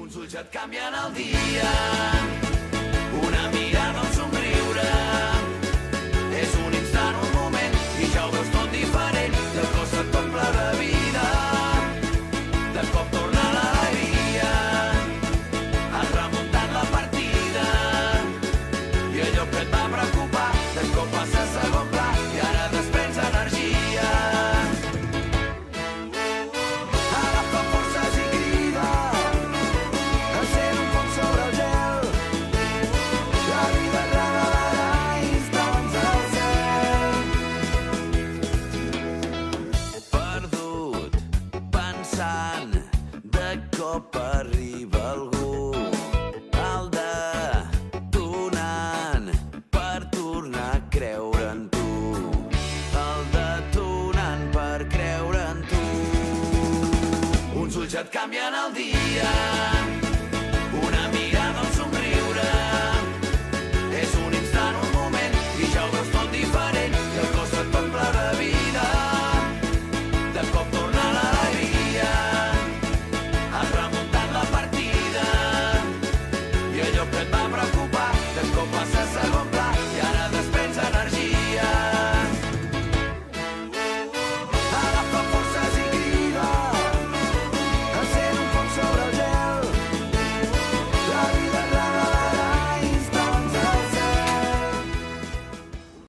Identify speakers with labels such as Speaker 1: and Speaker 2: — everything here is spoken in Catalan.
Speaker 1: Uns ulls et canvien el dia, una mirada, un somriure. És un instant, un moment, i ja ho veus tot diferent. I el cos se't omple de vida, de cop torna l'alegria. Has remuntat la partida, i allò que et va preocupar, de cop passa a segon pla, i ara desprens energia. Agafa forces i crida, encén un foc sobre el gel. La vida et regalarà instants al cel. Perdut, pensant, de cop arriba algú. El detonant per tornar a creure en tu. El detonant per creure en tu. Uns ulls et canvien el dia, una mirada, un somriure. És un instant, un moment, i ja ho veus tot diferent. I el cos se't omple de vida, de cop torna l'alegria. Has remuntat la partida, i allò que et va preocupar, de cop passa a segon